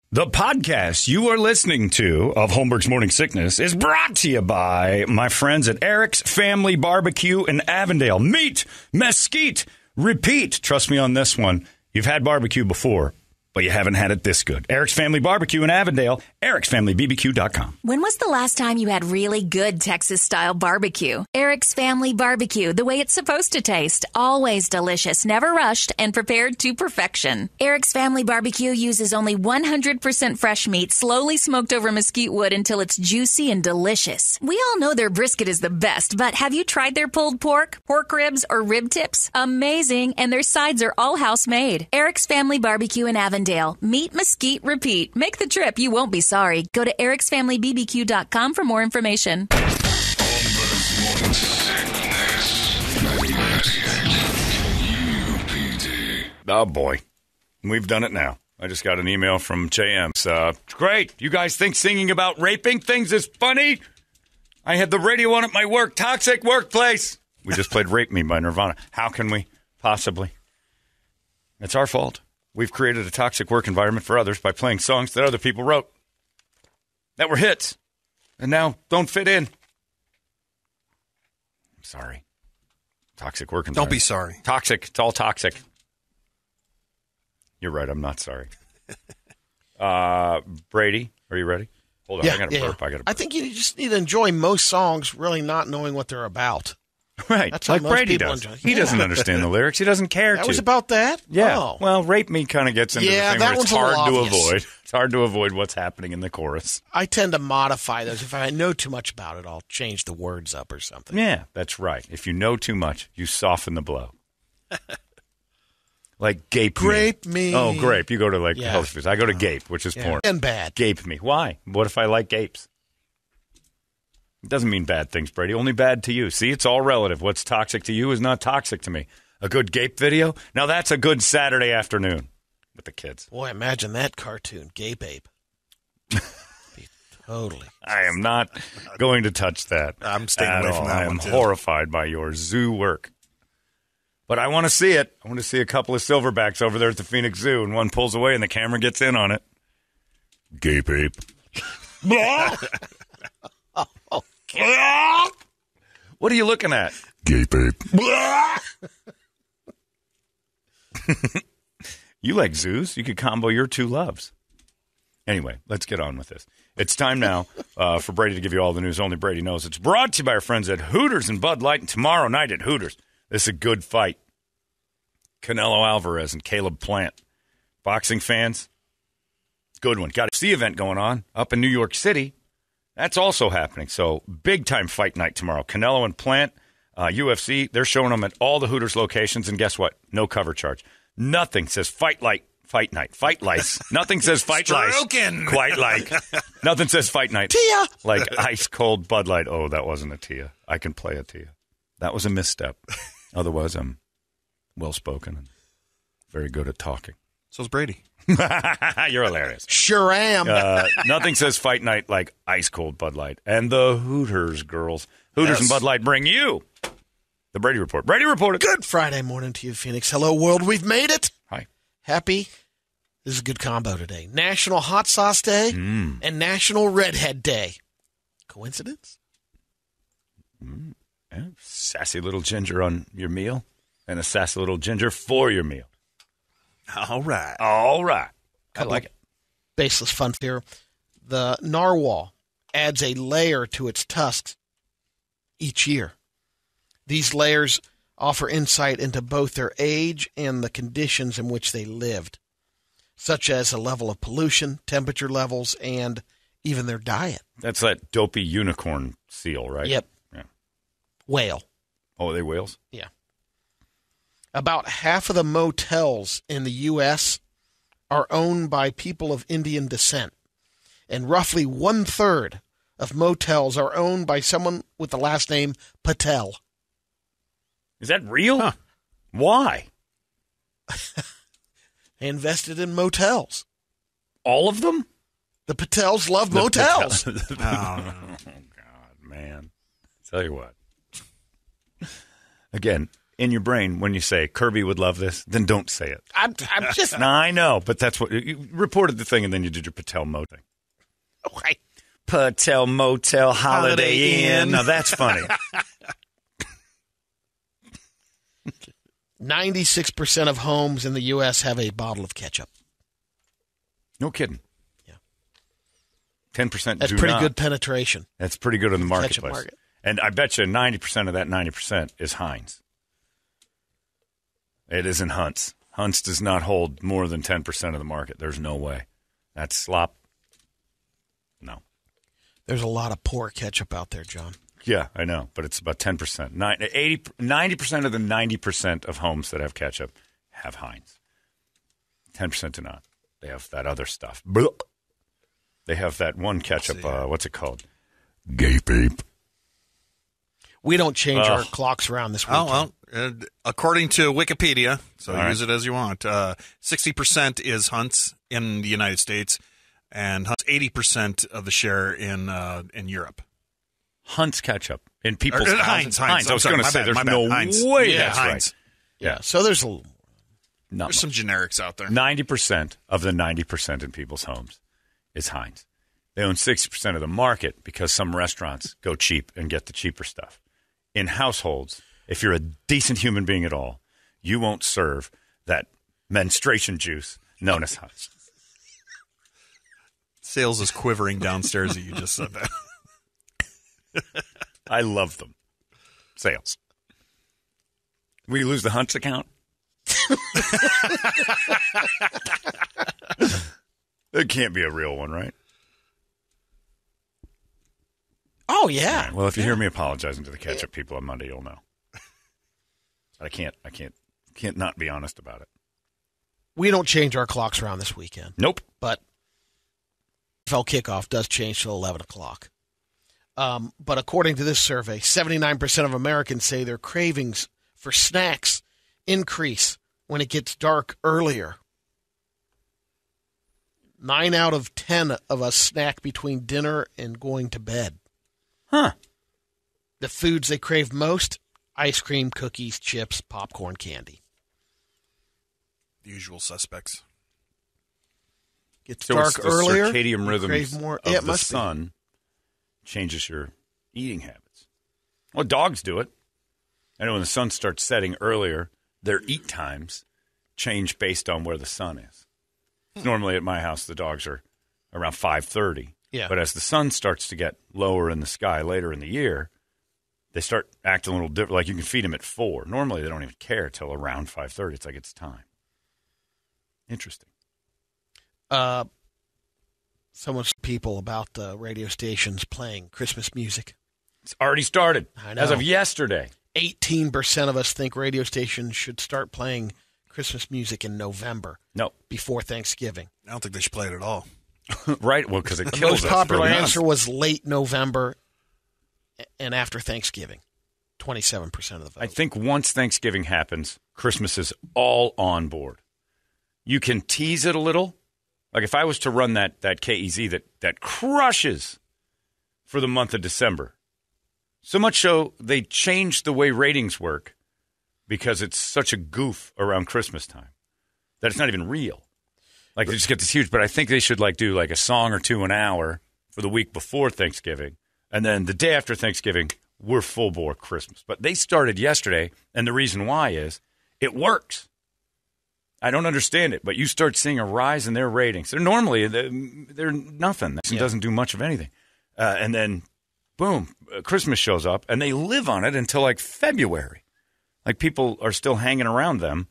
The podcast you are listening to of Holmberg's Morning Sickness is brought to you by my friends at Eric's Family Barbecue in Avondale. Meet, mesquite, repeat. Trust me on this one. You've had barbecue before, but you haven't had it this good. Eric's Family Barbecue in Avondale, ericsfamilybbq.com. When was the last time you had really good Texas-style barbecue? Eric's Family Barbecue, the way it's supposed to taste. Always delicious, never rushed, and prepared to perfection. Eric's Family Barbecue uses only 100% fresh meat, slowly smoked over mesquite wood until it's juicy and delicious. We all know their brisket is the best, but have you tried their pulled pork, pork ribs, or rib tips? Amazing, and their sides are all house-made. Eric's Family Barbecue in Avondale. Meet, mesquite, repeat. Make the trip. You won't be sorry. Go to ericsfamilybbq.com for more information. Oh, boy. We've done it now. I just got an email from JM. Great. You guys think singing about raping things is funny? I had the radio on at my work. Toxic workplace. We just played Rape Me by Nirvana. How can we possibly? It's our fault. We've created a toxic work environment for others by playing songs that other people wrote that were hits and now don't fit in. I'm sorry. Toxic work environment. Don't be sorry. Toxic. It's all toxic. You're right. I'm not sorry. Brady, are you ready? Hold on. Yeah, I got to burp. I think you just need to enjoy most songs really not knowing what they're about. Right. That's like how most Brady people does. enjoy. He doesn't understand the lyrics. He doesn't care That to. was about that? Yeah. Oh. Well, Rape Me kind of gets into the thing that where it's one's a little hard to obvious. avoid. It's hard to avoid what's happening in the chorus. I tend to modify those. If I know too much about it, I'll change the words up or something. Yeah, that's right. If you know too much, you soften the blow. Like gape Grape me. Oh, grape. You go to like Yeah. health foods. I go to gape, which is porn. And bad. Gape me. Why? What if I like gapes? It doesn't mean bad things, Brady. Only bad to you. See, it's all relative. What's toxic to you is not toxic to me. A good gape video? Now that's a good Saturday afternoon with the kids. Boy, imagine that cartoon, Gape Ape. Totally. I am not going to touch that. I'm staying at away from all. that I am one, too. horrified by your zoo work. But I want to see it. I want to see a couple of silverbacks over there at the Phoenix Zoo, and one pulls away and the camera gets in on it. Gape ape. What are you looking at? Gape ape. You like zoos? You could combo your two loves. Anyway, let's get on with this. It's time now for Brady to give you all the news only Brady knows. It's brought to you by our friends at Hooters and Bud Light. And tomorrow night at Hooters, this is a good fight. Canelo Alvarez and Caleb Plant. Boxing fans, good one. Got a C event going on up in New York City. That's also happening. So big-time fight night tomorrow. Canelo and Plant, UFC, they're showing them at all the Hooters locations. And guess what? No cover charge. Nothing says fight night. Nothing says fight lice. Quite like. Nothing says fight night. Tia! Like ice-cold Bud Light. Oh, that wasn't a Tia. I can play a Tia. That was a misstep. Otherwise, I'm well-spoken and very good at talking. So's Brady. You're hilarious. Sure am. Nothing says fight night like ice-cold Bud Light. And the Hooters, girls. Hooters and Bud Light bring you the Brady Report. Brady Report. Good Friday morning to you, Phoenix. Hello, world. We've made it. Hi. Happy. This is a good combo today. National Hot Sauce Day and National Redhead Day. Coincidence? Yeah, sassy little ginger on your meal and a sassy little ginger for your meal. All right. I like it. Baseless fun here. The narwhal adds a layer to its tusks each year. These layers offer insight into both their age and the conditions in which they lived, such as the level of pollution, temperature levels, and even their diet. That's that dopey unicorn seal, right? Yep. Yeah. Whale. Oh, are they whales? Yeah. About half of the motels in the U.S. are owned by people of Indian descent, and roughly 1/3 of motels are owned by someone with the last name Patel. Is that real? Huh. Why? They invested in motels. All of them? The Patels love motels. Oh, God, man. Tell you what. Again, in your brain when you say Kirby would love this, then don't say it. I'm just. No, I know, but that's what you reported the thing, and then you did your Patel Mo thing. Okay. Patel Motel Holiday Inn. Now that's funny. 96% of homes in the U.S. have a bottle of ketchup. No kidding. Yeah. 10% That's do pretty not. good penetration. That's pretty good in the Ketchup marketplace. market. And I bet you 90% of that 90% is Heinz. It isn't Hunt's. Hunt's does not hold more than 10% of the market. There's no way. That's slop. No. There's a lot of poor ketchup out there, John. Yeah, I know, but it's about 10%. 90% of the 90% of homes that have ketchup have Heinz. 10% do not. They have that other stuff. Blah. They have that one ketchup, what's it called? Gay Peep. We don't change our clocks around this weekend. Oh, well, according to Wikipedia, so All use it as you want, 60% is Hunt's in the United States, and Hunt's 80% of the share in Europe. Hunt's ketchup in people's houses. Heinz. I was going to say, there's no Heinz. way Yeah, that's Heinz. right. Yeah. So there's a Not There's much. some generics out there. 90% of the 90% in people's homes is Heinz. They own 60% of the market because some restaurants go cheap and get the cheaper stuff. In households, if you're a decent human being at all, you won't serve that menstruation juice known as Heinz. Sales is quivering downstairs that you just said that. I love them. Sales. We lose the Hunt's account? It can't be a real one, right? Oh, yeah. Well, if you hear me apologizing to the ketchup people on Monday, you'll know. I can't not be honest about it. We don't change our clocks around this weekend. Nope. But NFL kickoff does change till 11 o'clock. But according to this survey, 79% of Americans say their cravings for snacks increase when it gets dark earlier. 9 out of 10 of us snack between dinner and going to bed. Huh. The foods they crave most, ice cream, cookies, chips, popcorn, candy. The usual suspects. Gets So dark it's the earlier. circadian you rhythms crave more. of Yeah, it the must be. sun changes your eating habits. Well, dogs do it. I know when the sun starts setting earlier, their eat times change based on where the sun is. Normally at my house, the dogs are around 5:30. Yeah. But as the sun starts to get lower in the sky later in the year, they start acting a little different. Like you can feed them at 4. Normally they don't even care till around 5:30. It's like it's time. Interesting. Someone's people about the radio stations playing Christmas music. It's already started. I know. As of yesterday. 18% of us think radio stations should start playing Christmas music in November. No. Before Thanksgiving. I don't think they should play it at all. Right? Well, because it The kills most us popular for a month. answer was late November and after Thanksgiving. 27% of the vote. I think once Thanksgiving happens, Christmas is all on board. You can tease it a little. Like if I was to run that KEZ that crushes for the month of December, so much so they changed the way ratings work because it's such a goof around Christmas time that it's not even real. Like they just get this huge, but I think they should do like a song or two an hour for the week before Thanksgiving, and then the day after Thanksgiving, we're full bore Christmas. But they started yesterday, and the reason why is it works. I don't understand it, but you start seeing a rise in their ratings. They're normally they're nothing. It doesn't do much of anything, and then boom, Christmas shows up, and they live on it until like February. Like people are still hanging around them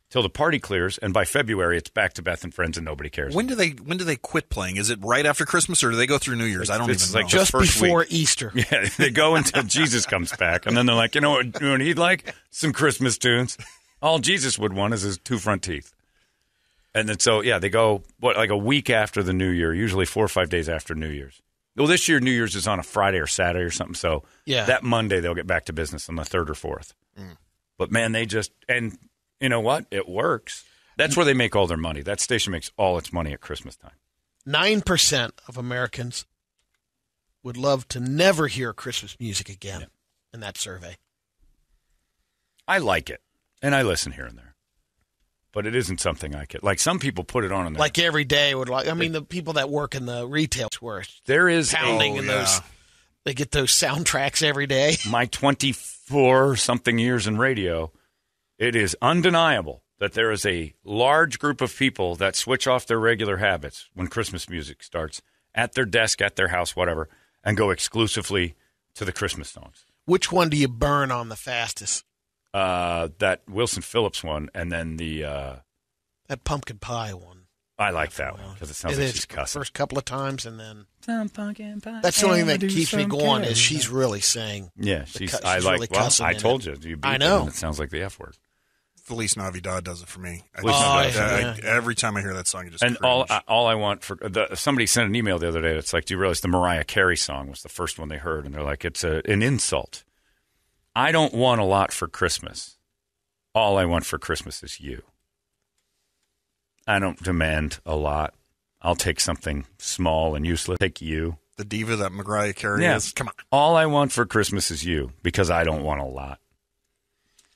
till the party clears, and by February it's back to Beth and Friends, and nobody cares. When do they quit playing? Is it right after Christmas, or do they go through New Year's? I don't It's even know. like Just first before week. Easter. Yeah, they go until Jesus comes back, and then they're like, you know what he'd like? Some Christmas tunes. All Jesus would want is his 2 front teeth. And then they go, like a week after the New Year, usually 4 or 5 days after New Year's. Well, this year New Year's is on a Friday or Saturday or something, so that Monday they'll get back to business on the 3rd or 4th. But, man, and you know what? It works. That's where they make all their money. That station makes all its money at Christmas time. 9% of Americans would love to never hear Christmas music again in that survey. I like it, and I listen here and there. But it isn't something I could. Like, some people put it on in there. Like every day would like. I mean, the people that work in the retail where there is pounding in those. They get those soundtracks every day. My 24-something years in radio, it is undeniable that there is a large group of people that switch off their regular habits when Christmas music starts at their desk, at their house, whatever, and go exclusively to the Christmas songs. Which one do you burn on the fastest? That Wilson Phillips one, and then that pumpkin pie one. I like that one because it sounds like she's cussing. First couple of times, and then some pumpkin pie. That's the only thing that keeps me going is she's really saying. Yeah, she's really cussing. I told you. I know. It sounds like the F word. Feliz Navidad does it for me. Every time I hear that song, it just and cringe. all I want for somebody sent an email the other day that's like, do you realize the Mariah Carey song was the first one they heard, and they're like, it's an insult. I don't want a lot for Christmas. All I want for Christmas is you. I don't demand a lot. I'll take something small and useless. Take you. The diva that Mariah Carey is. Come on. All I want for Christmas is you because I don't want a lot.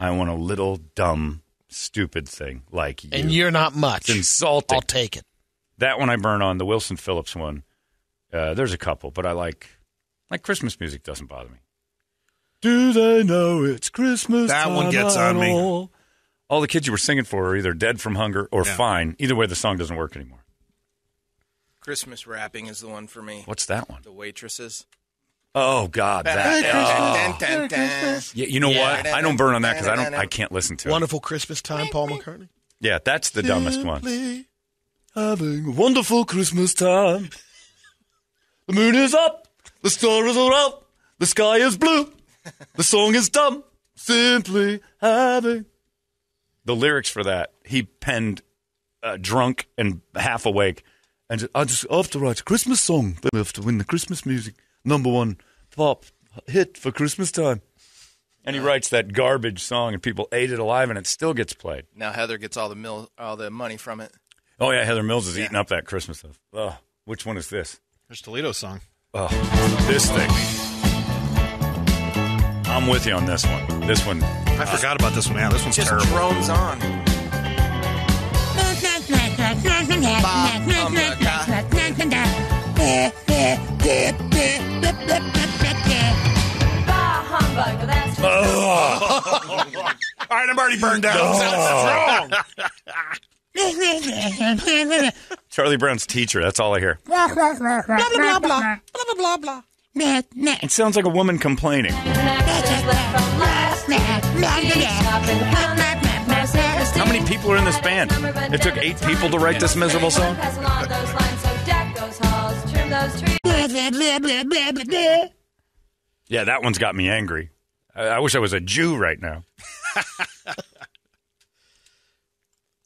I want a little dumb, stupid thing like you. And you're not much. It's insulting. I'll take it. That one I burn on. The Wilson Phillips one. There's a couple, but I like Christmas music doesn't bother me. Do they know it's Christmas That time one gets on me. All the kids you were singing for are either dead from hunger or fine. Either way, the song doesn't work anymore. Christmas rapping is the one for me. What's that one? The Waitresses. Oh God, that. Yeah, you know what? I don't burn on that because I can't listen to it. Wonderful Christmas Time, Paul McCartney. Yeah, that's the dumbest one. Having a wonderful Christmas time. The moon is up. The stars are out. The sky is blue. The song is dumb. Simply having. The lyrics for that, he penned drunk and half awake. And I'll have to write a Christmas song. We have to win the Christmas music. #1 pop hit for Christmas time. And he writes that garbage song, and people ate it alive, and it still gets played. Now Heather gets all the money from it. Oh, yeah, Heather Mills is eating up that Christmas stuff. Oh, which one is this? There's Toledo's song. Oh, this thing. I'm with you on this one. This one. I forgot about this one. Yeah, this one's just terrible. drones on. All right, I'm already burned out. Charlie Brown's teacher. That's all I hear. Blah, blah, blah, blah, blah, blah, blah, blah, blah. It sounds like a woman complaining. How many people are in this band? It took 8 people to write this miserable song? Yeah, that one's got me angry. I wish I was a Jew right now.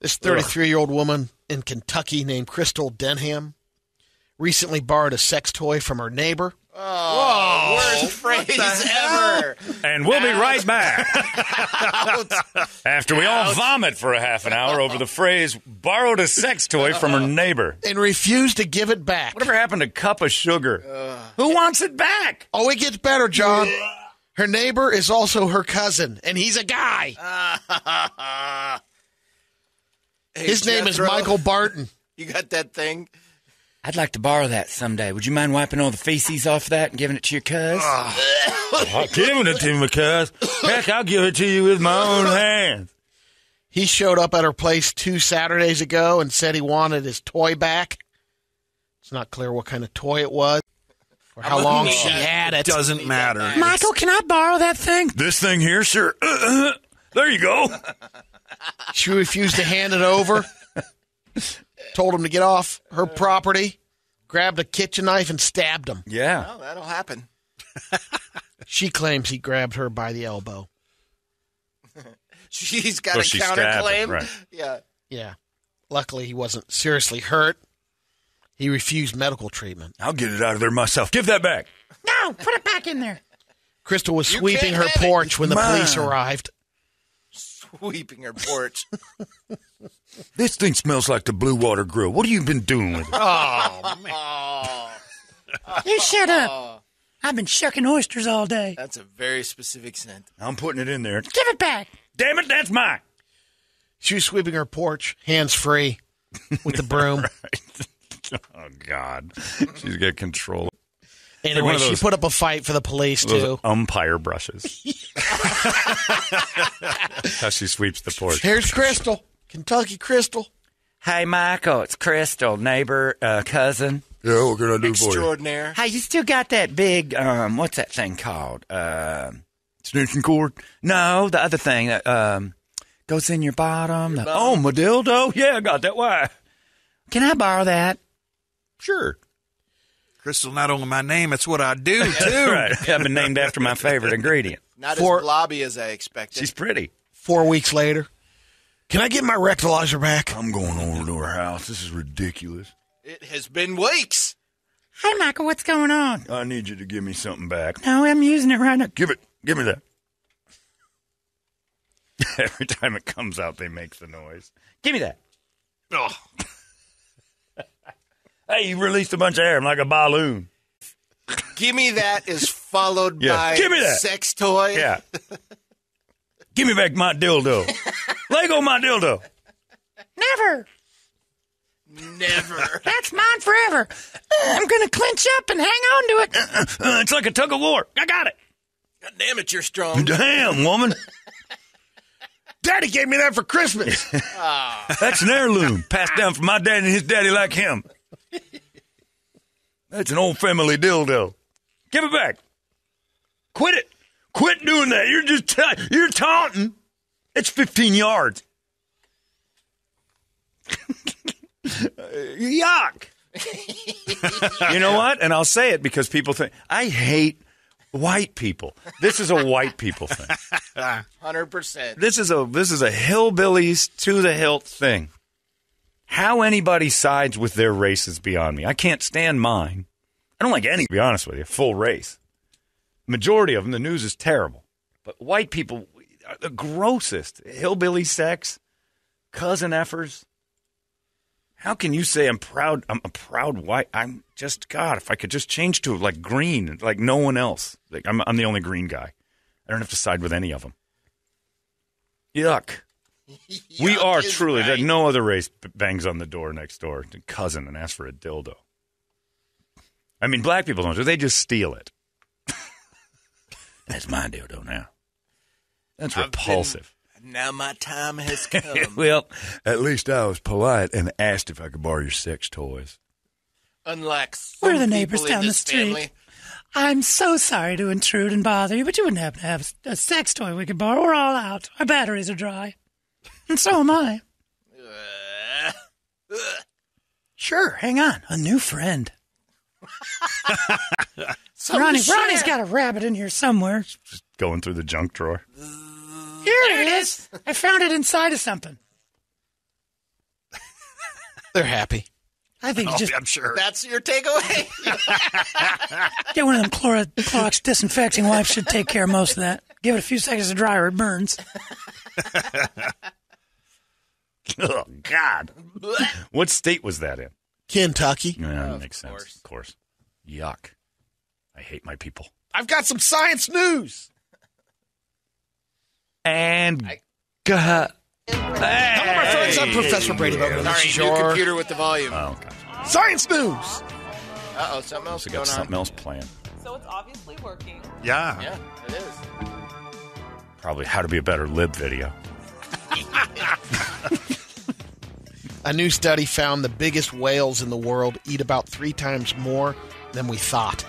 This 33-year-old woman in Kentucky named Crystal Denham recently borrowed a sex toy from her neighbor. Oh, worst phrase ever. And we'll be right back. After we all vomit for a half an hour over the phrase, borrowed a sex toy from her neighbor. And refused to give it back. Whatever happened to cup of sugar? Who wants it back? Oh, it gets better, John. Her neighbor is also her cousin, and he's a guy. His name is Michael Barton. You got that thing? I'd like to borrow that someday. Would you mind wiping all the feces off of that and giving it to your cuz? I'm giving it to my cuz. Heck, I'll give it to you with my own hands. He showed up at her place 2 Saturdays ago and said he wanted his toy back. It's not clear what kind of toy it was or how long she had it. Doesn't matter. Michael, can I borrow that thing? This thing here, sure. There you go. She refused to hand it over. Told him to get off her property, grabbed a kitchen knife, and stabbed him. Yeah. Well, that'll happen. She claims he grabbed her by the elbow. She's got a counterclaim. Right. Yeah. Luckily, he wasn't seriously hurt. He refused medical treatment. I'll get it out of there myself. Give that back. No, put it back in there. Crystal was sweeping her porch when the police arrived. Sweeping her porch. This thing smells like the Blue Water Grill. What have you been doing with it? Oh, man. You shut up. I've been shucking oysters all day. That's a very specific scent. I'm putting it in there. Give it back. Damn it, that's mine. She was sweeping her porch, hands free, with the broom. Right. Oh, God. She's got control. Anyway, she put up a fight for the police, too. Umpire brushes. How she sweeps the porch. Here's Crystal. Kentucky Crystal. Hey, Michael, it's Crystal, neighbor, cousin. Yeah, what can I do for you? Extraordinaire. Hey, you still got that big, what's that thing called? Extension cord? No, the other thing that goes in your bottom. Oh, my dildo? Yeah, I got that. Why? Can I borrow that? Sure. Crystal, not only my name, it's what I do, too. Right. I've been named after my favorite ingredient. Not as blobby as I expected. She's pretty. 4 weeks later. Can I get my rectilizer back? I'm going over to her house. This is ridiculous. It has been weeks. Hey, Michael, what's going on? I need you to give me something back. No, I'm using it right now. Give me that. Every time it comes out, they make the noise. Give me that. Oh. Hey, you released a bunch of air. I'm like a balloon. Give me that is followed by Give me that. sex toy. Yeah. Give me back my dildo. Lego my dildo. Never. Never. That's mine forever. I'm going to clench up and hang on to it. It's like a tug of war. I got it. God damn it, you're strong. Damn, woman. Daddy gave me that for Christmas. That's an heirloom passed down from my daddy and his daddy like him. That's an old family dildo. Give it back. Quit it. Quit doing that. You're just you're taunting. It's 15 yards. Yuck. You know what? And I'll say it because people think I hate white people. This is a white people thing. 100%. This is a hillbillies to the hilt thing. How anybody sides with their race is beyond me. I can't stand mine. I don't like any, to be honest with you, full race. Majority of them, the news is terrible. But white people are the grossest. Hillbilly sex, cousin effers. How can you say I'm proud? I'm a proud white. I'm just, God, if I could just change to like green, like no one else. Like I'm the only green guy. I don't have to side with any of them. Yuck. We are truly, right. no other race bangs on the door next door to cousin and asks for a dildo. I mean, black people don't do. They just steal it. That's my dildo now. That's repulsive. Now my time has come. Well, At least I was polite and asked if I could borrow your sex toys. Unlike some We're the people neighbors in down the this street. family. I'm so sorry to intrude and bother you, but you wouldn't happen to have a sex toy we could borrow. We're all out. Our batteries are dry. And so am I. Sure, hang on. A new friend. Ronnie's got a rabbit in here somewhere. just going through the junk drawer. Here it is. I found it inside of something. They're happy. I think you just I'm sure. That's your takeaway? get one of them Clorox disinfecting wipes. Should take care of most of that. Give it a few seconds to dry or it burns. Oh, God. What state was that in? Kentucky. Yeah, that makes sense. Of course. Yuck. I hate my people. I've got some science news. And Hello, my friends. I'm Professor Brady. This is Sorry, new your computer with the volume. Oh, gotcha. science news. Uh-oh, something else So going got on. something else planned. So it's obviously working. Yeah. Yeah, it is. Probably how to be a better lib video. A new study found the biggest whales in the world eat about 3 times more than we thought.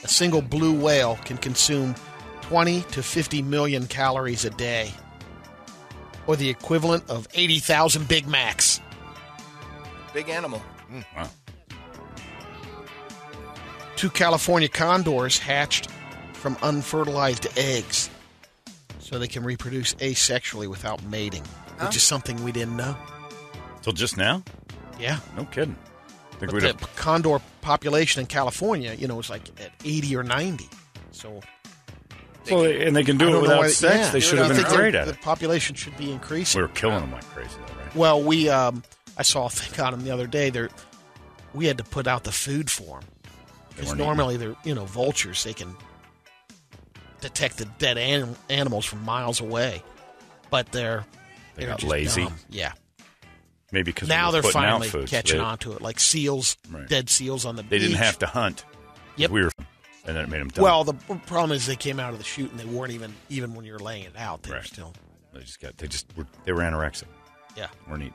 A single blue whale can consume 20 to 50 million calories a day, or the equivalent of 80,000 Big Macs. Big animal. Wow. 2 California condors hatched from unfertilized eggs so they can reproduce asexually without mating, which is something we didn't know. Till just now? Yeah. No kidding. Think But we'd the have, condor population in California, is like at 80 or 90. So and they can I do it don't know without why- sex. yeah. They should I have been think great the at it. population should be increasing. We were killing them like crazy, though, right? Well, I saw a thing on them the other day. We had to put out the food for them because weren't normally they're vultures. They can detect the dead animals from miles away, but they're got just lazy. dumb. Yeah. Maybe because Now they're finally catching They- on to it, like seals, Right. dead seals on the They beach. didn't have to hunt. Yep. We were, and then it made them dumb. Well, the problem is they came out of the chute and they weren't even when you were laying it out. They were Right. still. they were anorexic. Yeah. We're neat.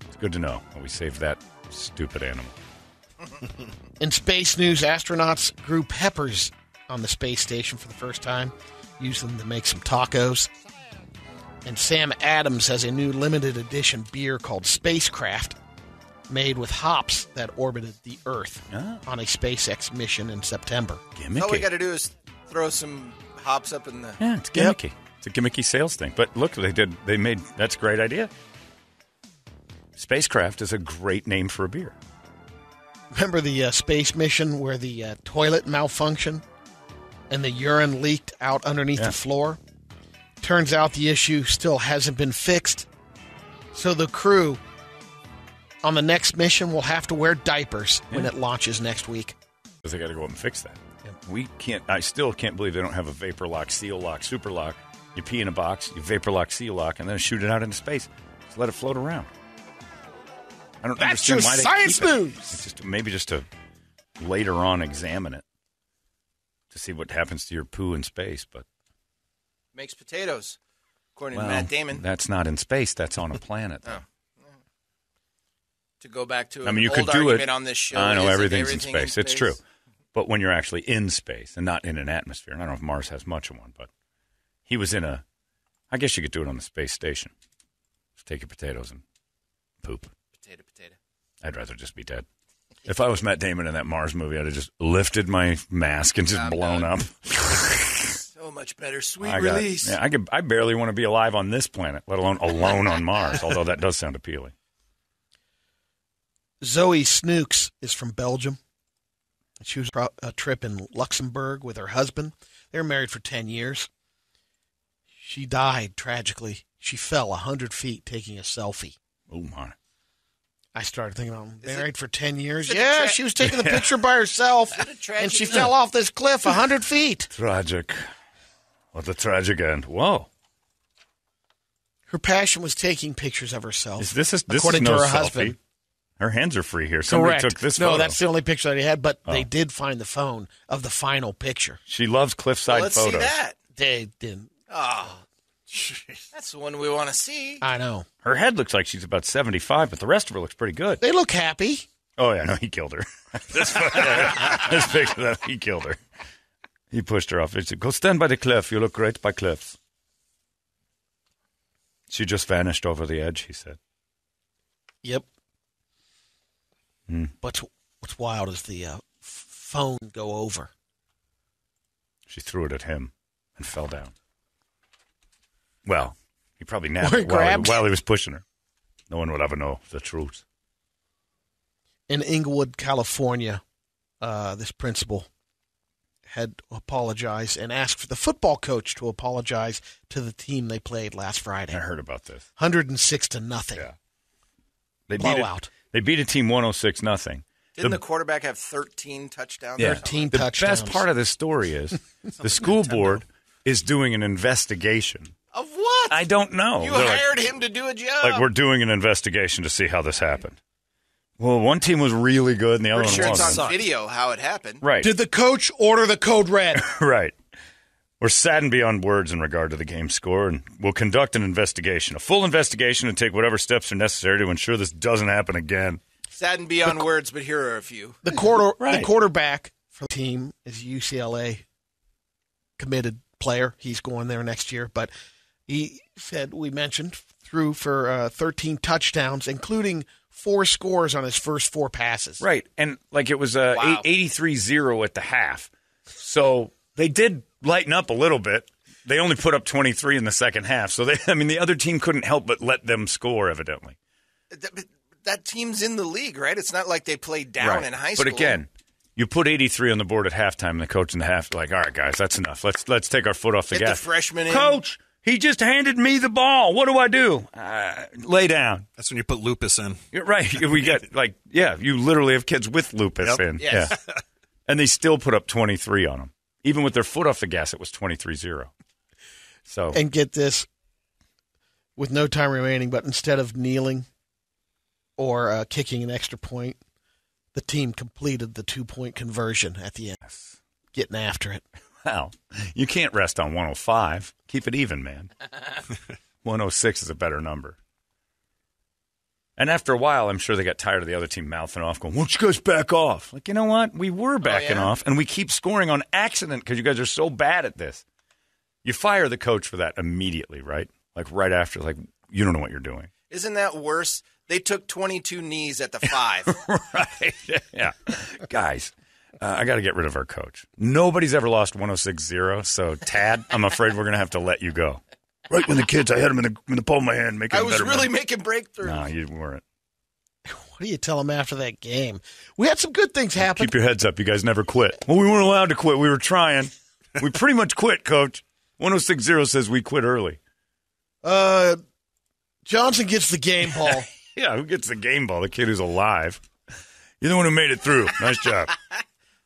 It's good to know. We saved that stupid animal. In space news, astronauts grew peppers on the space station for the first time, used them to make some tacos. And Sam Adams has a new limited edition beer called Spacecraft, made with hops that orbited the Earth on a SpaceX mission in September. Gimmicky. All we got to do is throw some hops up in the. Yeah, it's gimmicky. It's a gimmicky sales thing. But look, that's a great idea. Spacecraft is a great name for a beer. Remember the space mission where the toilet malfunctioned and the urine leaked out underneath the floor? Turns out the issue still hasn't been fixed. So the crew on the next mission will have to wear diapers when it launches next week. Because they got to go up and fix that. We can't. I still can't believe they don't have a vapor lock, seal lock, super lock. You pee in a box, you vapor lock, seal lock, and then shoot it out into space. Just let it float around. I don't That's understand your why they science keep it. news. It's just maybe just to later on examine it to see what happens to your poo in space. But Makes potatoes, according well, to Matt Damon. that's not in space. That's on a planet. Oh. To go back to I mean, you an could old do argument it. on this show. I know is that everything's in everything space. It's true. But when you're actually in space and not in an atmosphere, and I don't know if Mars has much of one, but he was in a. I guess you could do it on the space station. Just take your potatoes and poop. Potato. I'd rather just be dead. If I was Matt Damon in that Mars movie, I'd have just lifted my mask and just blown up. So much better. Sweet release. I barely want to be alive on this planet, let alone alone on Mars, although that does sound appealing. Zoe Snooks is from Belgium. She was on a trip in Luxembourg with her husband. They were married for 10 years. She died tragically. She fell 100 feet taking a selfie. Oh, my. I started thinking, I'm married for 10 years. it a Yeah, tra- she was taking the picture by herself, and she fell off this cliff 100 feet. Tragic. What a tragic end. Whoa. Her passion was taking pictures of herself. This according is no to her selfie. husband. Her hands are free here. Somebody Correct. took this photo. No, that's the only picture that he had, but they did find the phone of the final picture. She loves cliffside Let's photos. see that. They didn't. Oh, that's the one we want to see. I know. Her head looks like she's about 75, but the rest of her looks pretty good. They look happy. Oh, yeah, no, he killed her. this picture, that he killed her. He pushed her off. He said, go stand by the cliff. You look great by cliffs. She just vanished over the edge, he said. Yep. What's wild is the phone go over. She threw it at him and fell down. Well, he probably nabbed Or it grabbed. while he was pushing her. No one would ever know the truth. In Inglewood, California, this principal had apologized and asked for the football coach to apologize to the team they played last Friday. I heard about this. 106-0. Yeah. They Blowout. They beat a team 106-0. Didn't the quarterback have 13 touchdowns? Yeah. 13 The touchdowns. best part of this story is the school board is doing an investigation. Of what? I don't know. You They're like- hired him to do a job. Like, we're doing an investigation to see how this happened. Well, one team was really good and the other Pretty one sure it's wasn't. on video how it happened. Right. Did the coach order the code red? Right. We're saddened beyond words in regard to the game score, and we'll conduct an investigation, a full investigation, and take whatever steps are necessary to ensure this doesn't happen again. Saddened beyond words, but here are a few. The quarterback for the team is UCLA committed player. He's going there next year, but he said, we mentioned, threw for 13 touchdowns, including 4 scores on his first 4 passes. Right. And like it was Wow. 83-0 at the half. So they did lighten up a little bit. They only put up 23 in the second half. So the other team couldn't help but let them score, evidently. That team's in the league, right? It's not like they played down Right. in high school. But again, you put 83 on the board at halftime, and the coach in the half like, all right, guys, that's enough. Let's take our foot off the Get gas. the freshman in. Coach, he just handed me the ball. What do I do? Lay down. That's when you put lupus in. You're right. We get you literally have kids with lupus Yep. in. Yes. Yeah. And they still put up 23 on them. Even with their foot off the gas, it was 23-0. So And get this, with no time remaining, but instead of kneeling or kicking an extra point, the team completed the 2-point conversion at the end. Getting after it. Well, you can't rest on 105. Keep it even, man. 106 is a better number. And after a while, I'm sure they got tired of the other team mouthing off, going, "Why don't you guys back off?" Like, you know what? We were backing off, and we keep scoring on accident because you guys are so bad at this. You fire the coach for that immediately, right? Like right after, like, you don't know what you're doing. Isn't that worse? They took 22 knees at the 5. Right. Yeah. Guys, I got to get rid of our coach. Nobody's ever lost 106-0, so Tad, I'm afraid we're going to have to let you go. Right when the kids, I had them in the palm of my hand. I was really making breakthroughs. No, you weren't. What do you tell them after that game? We had some good things happen. Keep your heads up. You guys never quit. Well, we weren't allowed to quit. We were trying. We pretty much quit, Coach. 106-0 says we quit early. Johnson gets the game ball. Yeah, who gets the game ball? The kid who's alive. You're the one who made it through. Nice job.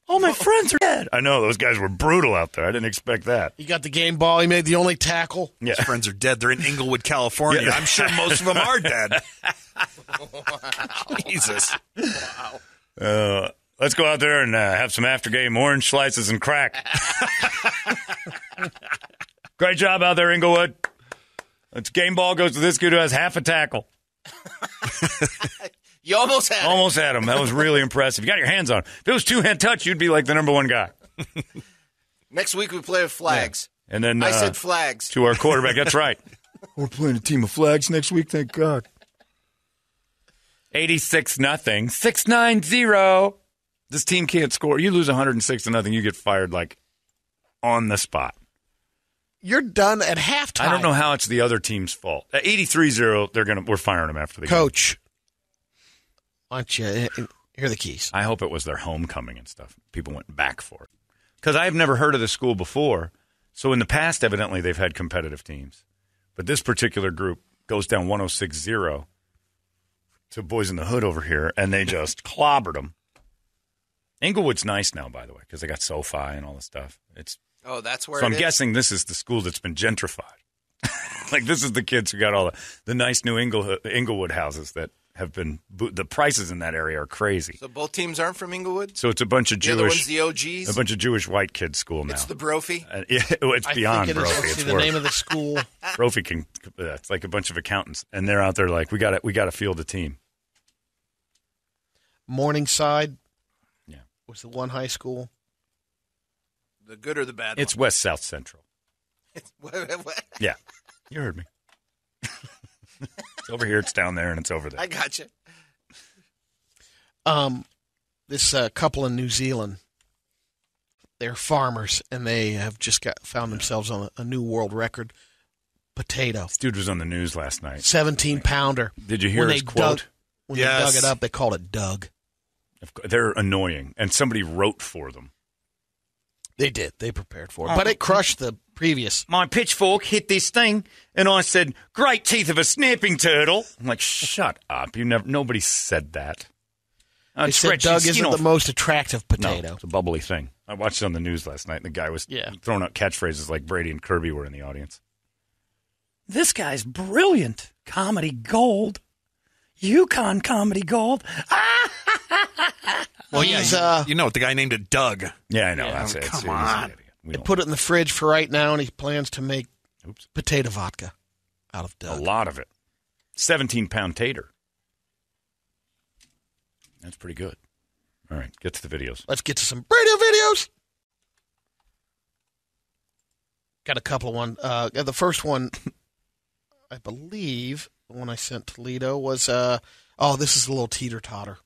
All my friends are dead. I know. Those guys were brutal out there. I didn't expect that. He got the game ball. He made the only tackle. Yeah. His friends are dead. They're in Inglewood, California. Yeah. I'm sure most of them are dead. Jesus. Let's go out there and have some after-game orange slices and crack. Great job out there, Inglewood. This game ball goes to this kid who has half a tackle. You almost had it. Almost had him. That was really impressive. You got your hands on him. If it was two-hand touch, you'd be like the number one guy. Next week we play with flags. Yeah. And then I said flags. to our quarterback. That's right. We're playing a team of flags next week, thank God. 86-0. 690. This team can't score. You lose 106-0, you get fired like on the spot. You're done at halftime. I don't know how it's the other team's fault. At 83-0, we're firing them after the game. Coach, why don't you here are the keys? I hope it was their homecoming and stuff. People went back for it. Because I've never heard of the school before. So in the past, evidently, they've had competitive teams. But this particular group goes down 106-0 to Boys in the Hood over here, and they just clobbered them. Inglewood's nice now, by the way, because they got SoFi and all this stuff. Oh, that's where So it I'm is? guessing this is the school that's been gentrified. Like, this is the kids who got all the nice new Inglewood houses that have been the prices in that area are crazy. So both teams aren't from Inglewood? So it's a bunch of The other one's Jewish, the OGs? a bunch of Jewish white kids school now. It's the Brophy? It's I beyond think it is. Brophy. Let's It's see the worse. name of the school. Brophy can. It's like a bunch of accountants, and they're out there like, we got to field a team. Morningside. Yeah. Was the one high school. The good or the bad It's one? West South Central. What? Yeah, you heard me. It's over here, it's down there, and it's over there. I got you. This couple in New Zealand, they're farmers, and they have just found themselves on a new world record potato. This dude was on the news last night. 17-pounder. Did you hear his quote? When Yes. they dug it up, they called it Doug. They're annoying, and somebody wrote for them. They did. They prepared for it. But it crushed the previous. My pitchfork hit this thing, and I said, "Great teeth of a snapping turtle." I'm like, "Shut up! Nobody said that." They said Doug isn't the most attractive potato. No, it's a bubbly thing. I watched it on the news last night, and the guy was throwing out catchphrases like Brady and Kirby were in the audience. This guy's brilliant. Comedy gold. Yukon comedy gold. Well, he's You know, the guy named it Doug. Yeah, I know. That's it. Come He's on. an idiot. We they don't- put it in the fridge for right now, and he plans to make Oops. potato vodka out of A Doug. lot of it. 17-pound tater. That's pretty good. All right, get to the videos. Let's get to some radio videos. Got a couple of one. The first one, I believe, the one I sent Toledo was, this is a little teeter-totter.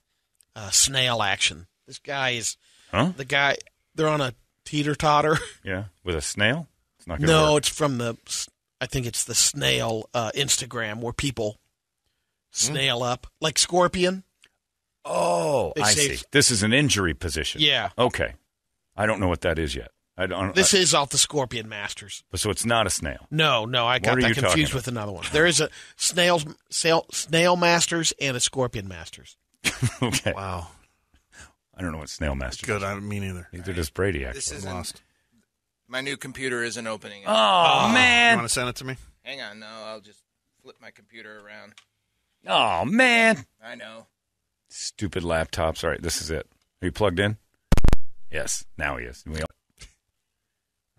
Snail action. This guy is, the guy, they're on a teeter-totter. Yeah, with a snail? It's not gonna No, work. it's from I think it's the snail Instagram where people snail up, like Scorpion. Oh, They I say- see. This is an injury position. Yeah. Okay. I don't know what that is yet. I don't. This is off the Scorpion Masters. So it's not a snail. No, I got are you that talking confused about? with another one. There is a snail masters and a scorpion masters. Okay. Wow. I don't know what snail master. Good. I don't mean either. Neither does Brady. Actually, This is Lost. My new computer isn't opening. Oh, You man. want to send it to me? Hang on, no, I'll just flip my computer around. Oh, man. I know. Stupid laptops. All right, this is it. Are you plugged in? Yes, now he is. All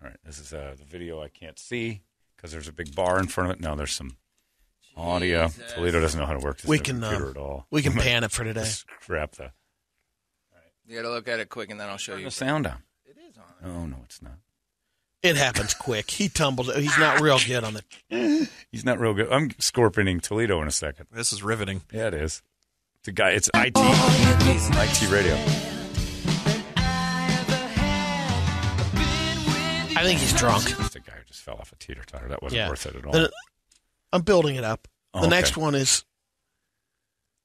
right, this is the video I can't see because there's a big bar in front of it. No, there's some audio. Toledo doesn't know how to work this computer at all. We can pan it for today. Scrap the You got to look at it quick, and then I'll show you. the sound on. It is on. Oh, no, it's not. It happens quick. He tumbles. He's not real good on it. He's not real good. I'm scorpioning Toledo in a second. This is riveting. Yeah, it is. It's a guy. It's IT radio. I think he's drunk. It's a guy who just fell off a teeter-totter. That wasn't worth it at all. I'm building it up. Oh, the okay. next one is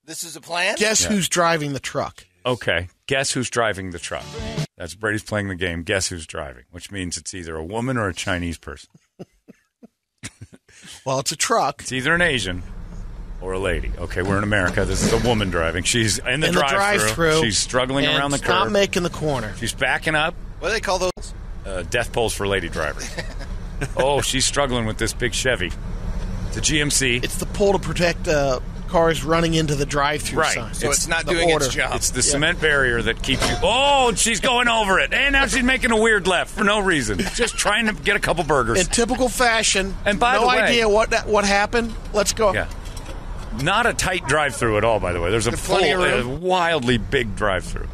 This is a plan? guess who's driving the truck. Okay, guess who's driving the truck? That's Brady's playing the game. Guess who's driving? Which means it's either a woman or a Chinese person. Well, it's a truck. It's either an Asian or a lady. Okay, we're in America. This is a woman driving. She's in the drive-thru. She's struggling and around the not curb. making the corner. She's backing up. What do they call those? Death poles for lady drivers. Oh, she's struggling with this big Chevy. It's a GMC. It's the pole to protect cars running into the drive-through Right. sign. So it's not the doing order. its job. It's the cement barrier that keeps you. Oh, and she's going over it. And now she's making a weird left for no reason. Just trying to get a couple burgers. In typical fashion. And by no the way- idea what happened. Let's go. Yeah. Not a tight drive-through at all, by the way. There's a full, plenty of room. wildly big drive-through.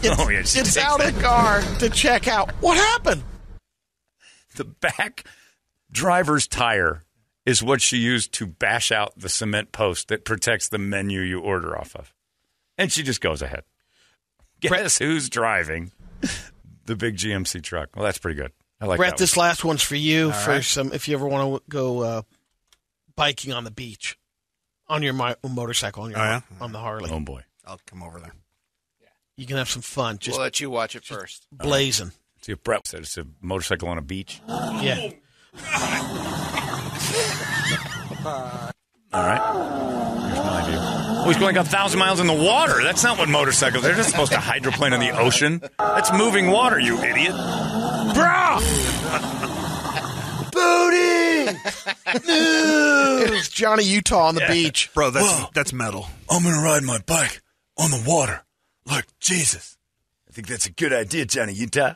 It's, she it's takes out of the car to check out. What happened? The back driver's tire is what she used to bash out the cement post that protects the menu you order off of. And she just goes ahead. Guess who's driving the big GMC truck? Well, that's pretty good. I like Brett, that this last one's for you right. if you ever want to go biking on the beach on your motorcycle, on the Harley. one. Oh, boy. I'll come over there. You can have some fun. Just We'll let you watch it first. blazing. See if Brett said it's a motorcycle on a beach. Yeah. All right. Here's my view. Oh, he's going 1,000 miles in the water. That's not what motorcycles are. They're just supposed to hydroplane in the ocean. That's moving water, you idiot. Bro! Booty! It was Johnny Utah on the beach. Bro, that's metal. I'm going to ride my bike on the water like Jesus. I think that's a good idea, Johnny Utah.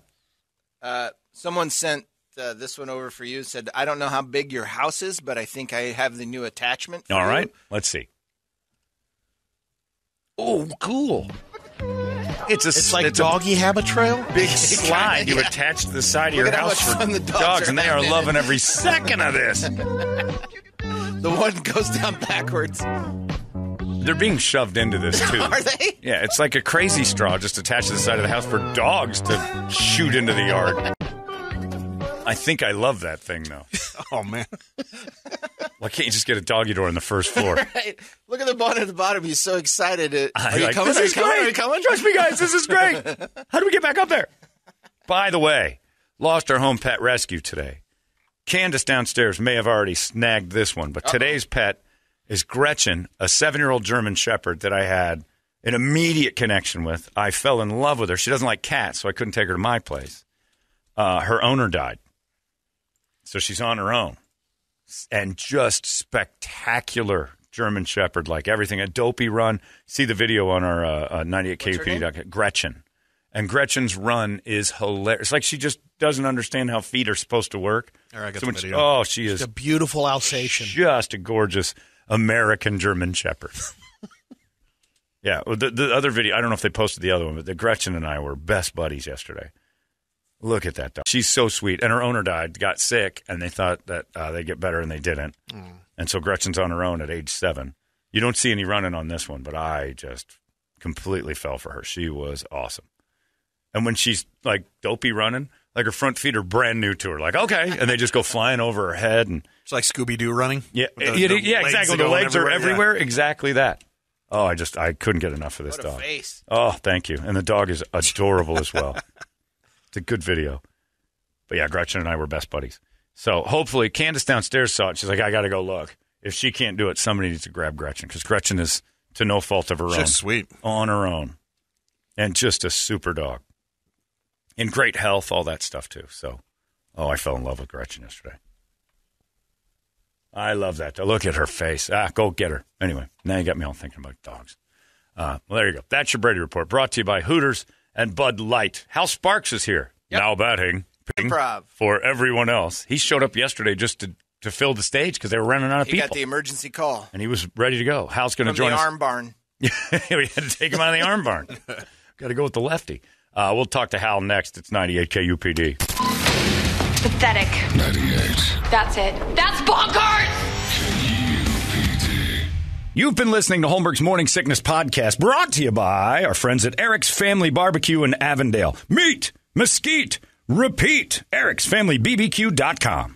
Someone sent this one over for you. Said, I don't know how big your house is, but I think I have the new attachment for All you." right. Let's see. Oh, cool. It's like doggy habit trail. a big slide you attach to the side of your Look at how house much for fun the dogs dogs, are and they are having. loving every second of this. The one goes down backwards. They're being shoved into this, too. Are they? Yeah, it's like a crazy straw just attached to the side of the house for dogs to shoot into the yard. I think I love that thing, though. Oh, man. Why can't you just get a doggy door on the first floor? Right. Look at the button at the bottom. He's so excited. Are you Like, coming? this Are you is coming? Are you great. coming? Trust me, guys, this is great. How do we get back up there? By the way, lost our home pet rescue today. Candace downstairs may have already snagged this one, but today's pet is Gretchen, a 7-year-old German Shepherd that I had an immediate connection with. I fell in love with her. She doesn't like cats, so I couldn't take her to my place. Her owner died, so she's on her own. And just spectacular German Shepherd, like everything. A dopey run. See the video on our 98KUPD.com. Gretchen. And Gretchen's run is hilarious. It's like she just doesn't understand how feet are supposed to work. All right, I got So the when video. oh, she is A beautiful Alsatian. just a gorgeous American German Shepherd. Yeah, well, the other video, I don't know if they posted the other one, but the Gretchen and I were best buddies yesterday. Look at that dog. She's so sweet. And her owner died, got sick, and they thought that they'd get better, and they didn't. And so Gretchen's on her own at age 7. You don't see any running on this one, but I just completely fell for her. She was awesome. And when she's, like, dopey running, like her front feet are brand new to her. Like, okay. And they just go flying over her head. And It's like Scooby-Doo running. yeah, With yeah, legs exactly. that The go legs are everywhere. everywhere. Exactly that. Oh, I couldn't get enough of this What a dog. face. Oh, thank you. And the dog is adorable as well. It's a good video. But yeah, Gretchen and I were best buddies. So hopefully Candace downstairs saw it. She's like, I got to go look. If she can't do it, somebody needs to grab Gretchen because Gretchen is to no fault of her own. Just sweet. On her own. And just a super dog. In great health, all that stuff too. So Oh, I fell in love with Gretchen yesterday. I love that. Look at her face. Go get her. Anyway, now you got me all thinking about dogs. Well, there you go. That's your Brady Report, brought to you by Hooters and Bud Light. Hal Sparks is here. Yep. Now batting Improv. for everyone else. He showed up yesterday just to fill the stage because they were running out of He people. got the emergency call. And he was ready to go. Hal's going to join the us. arm barn. We had to take him out of the arm barn. Got to go with the lefty. We'll talk to Hal next. It's 98 KUPD. Pathetic. 98. That's it. That's bonkers! You've been listening to Holmberg's Morning Sickness Podcast, brought to you by our friends at Eric's Family Barbecue in Avondale. Meet, mesquite, repeat. Eric'sFamilyBBQ.com.